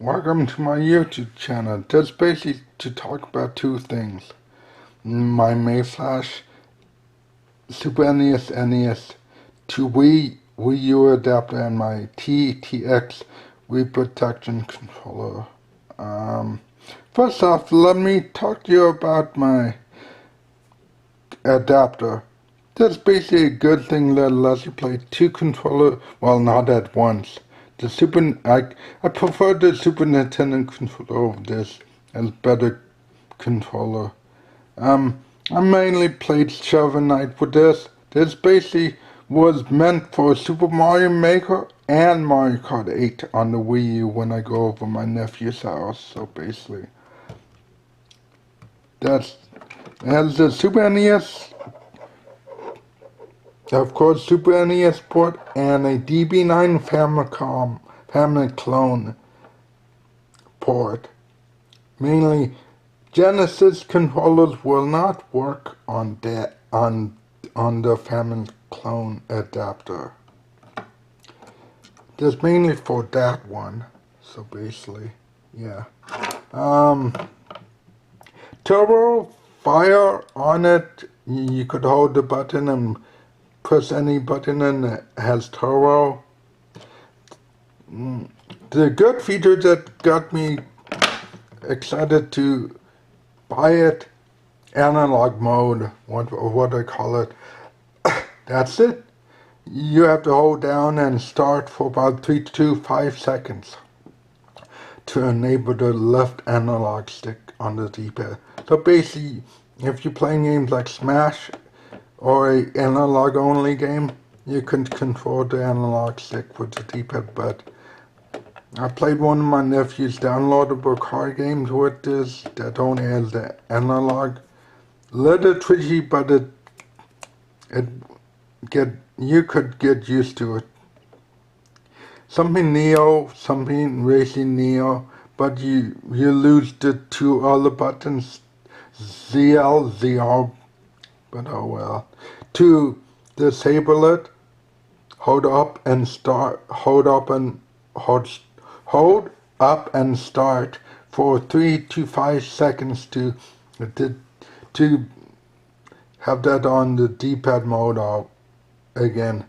Welcome to my YouTube channel. Just basically to talk about two things. My Mayflash Super NES to Wii U adapter and my TTX Reproduction controller. First off, let me talk to you about my adapter. That's basically a good thing that lets you play two controllers, well, not at once. I prefer the Super Nintendo controller over this as better controller. I mainly played Shovel Knight with this. This basically was meant for Super Mario Maker and Mario Kart 8 on the Wii U when I go over my nephew's house. So basically, that's it has the Super NES, of course, Super NES port and a DB9 Family Clone port. Mainly, Genesis controllers will not work on the Family Clone adapter. Just mainly for that one. So basically, yeah. Turbo fire on it. You could hold the button and press any button and it has turbo. The good feature that got me excited to buy it, analog mode, what I call it. That's it. You have to hold down and start for about 3 to 5 seconds to enable the left analog stick on the D-pad. So basically, if you're playing games like Smash or a analog only game, you can control the analog stick with the D-pad. But I played one of my nephew's downloadable card games with this that only has the analog. Little tricky, but you could get used to it. Something Neo, something Racing Neo, but you lose the two other buttons, ZR, but oh well. To disable it, hold up and start for 3 to 5 seconds to have that on the D-pad mode again.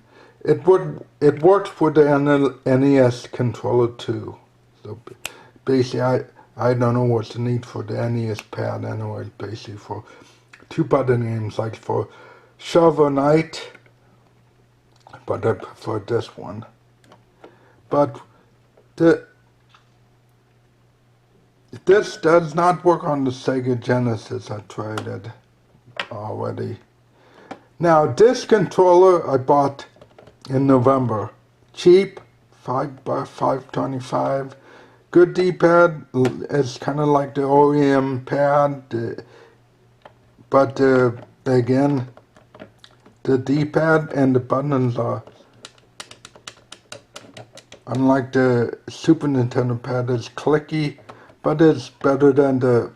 It works with the NES controller too. So basically, I don't know what's the need for the NES pad anyway. Basically, for two button games like for Shovel Knight, but I prefer this one. But this does not work on the Sega Genesis. I tried it already. Now this controller I bought in November. Cheap, 5 by 525. Good D-pad. It's kind of like the OEM pad, but again, the D-pad and the buttons are, unlike the Super Nintendo pad, it's clicky, but it's better than the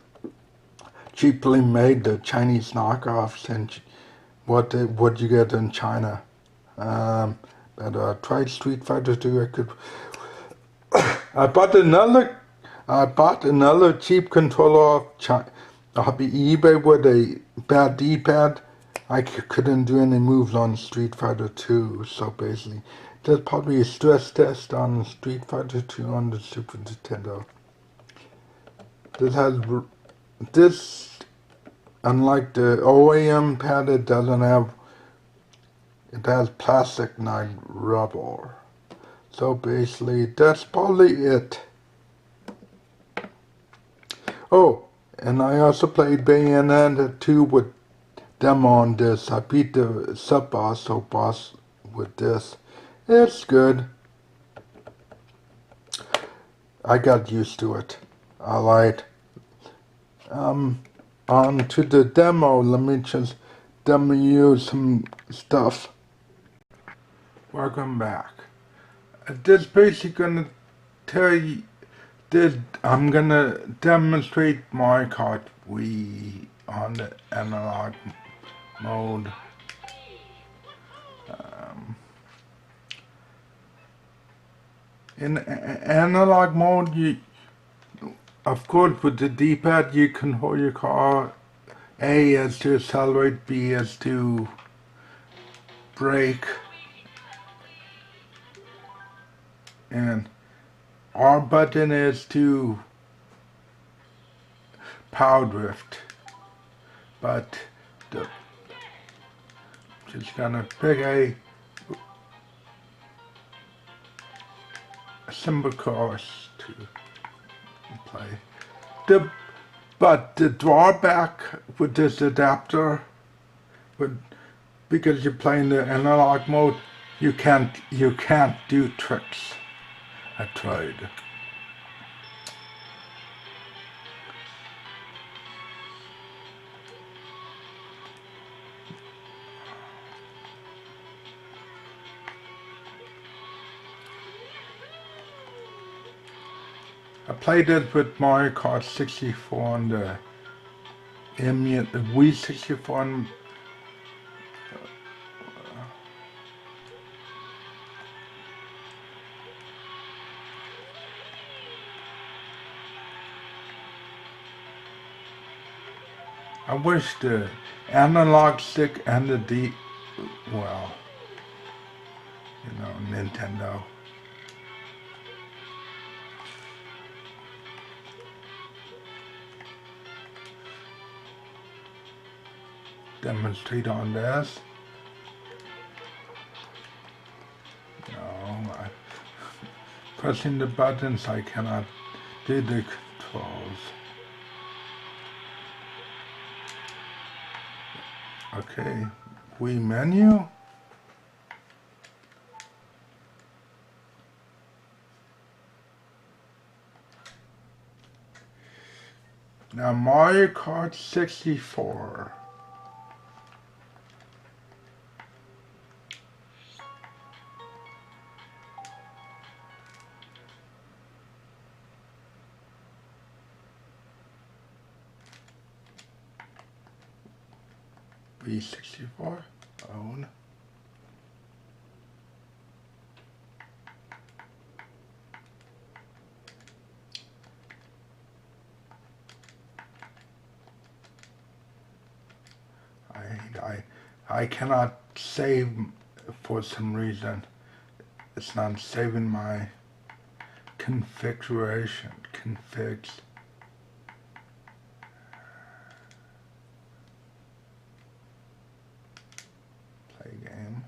cheaply made, the Chinese knockoffs and what you get in China. But I tried Street Fighter 2. I bought another cheap controller off eBay with a bad D-pad. I couldn't do any moves on Street Fighter 2, so basically, there's probably a stress test on Street Fighter 2 on the Super Nintendo. This, unlike the OEM pad, it has plastic, not rubber. So basically, that's probably it. Oh, and I also played Bayonetta 2 with them on this. I beat the sub-boss or boss with this. It's good. I got used to it. Alright. On to the demo. Let me just demo you some stuff. Welcome back. This basically gonna tell you this. I'm gonna demonstrate Mario Kart Wii on the analog mode. In analog mode, of course, with the D-pad, you control your car. A is to accelerate, B is to brake, and R button is to power drift. But just gonna pick a simple course to play. But the drawback with this adapter, because you're playing the analog mode, you can't do tricks. I tried. I played it with Mario Kart 64 on the Wii 64. And, I wish the analog stick and the well, you know, Nintendo. Demonstrate on this. No, pressing the buttons, I cannot do the controls. Okay, Wii menu. Now Mario Kart 64. Wii 64 own. I cannot save for some reason. It's not saving my configuration configs. Play game.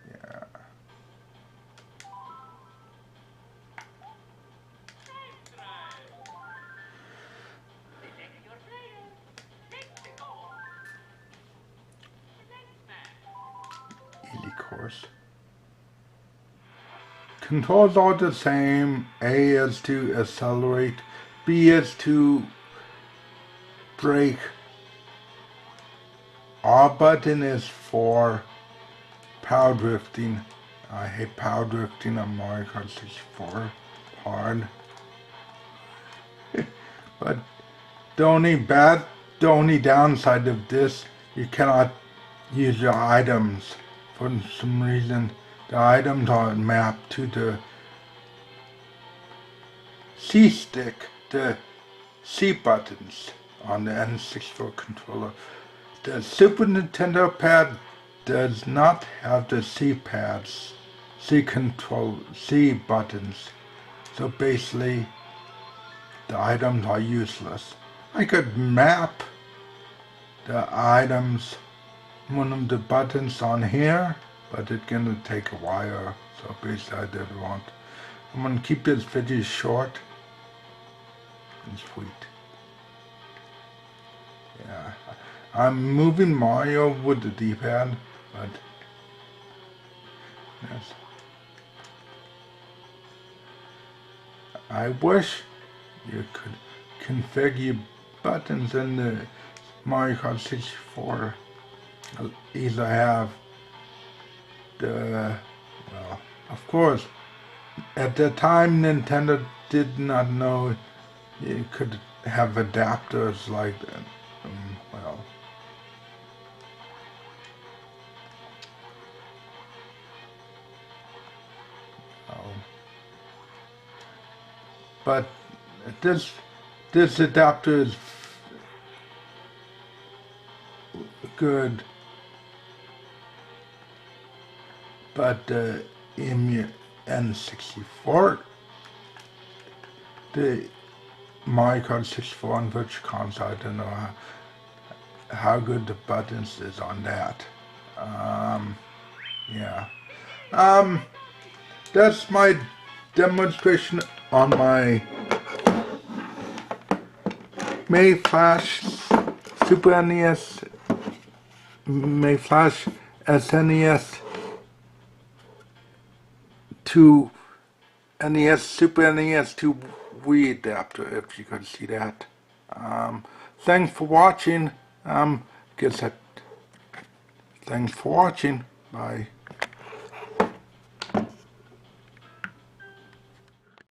Yeah. Easy course. Controls are the same. A is to accelerate, B is to brake, R button is for power drifting. I hate power drifting on Mario Kart 64 hard. But the only downside of this, you cannot use your items. For some reason, the items are mapped to the C stick, the C buttons on the N64 controller. The Super Nintendo pad does not have the C pads, C buttons. So basically, the items are useless. I could map the items, one of the buttons on here, but it's gonna take a while. So basically, I didn't want. I'm gonna keep this video short and sweet. Yeah, I'm moving Mario with the D-pad, but yes. I wish you could configure buttons in the Mario Kart 64. Either have the, well, of course, at the time Nintendo did not know you could have adapters like that. Well, but this adapter is good, but the N64, the Mario Kart 64 on which console, I don't know how good the buttons is on that. Yeah. That's my demonstration on my Mayflash Super NES, Mayflash SNES to NES, Super NES to Wii adapter, if you could see that. Thanks for watching. Guess that. Thanks for watching. Bye.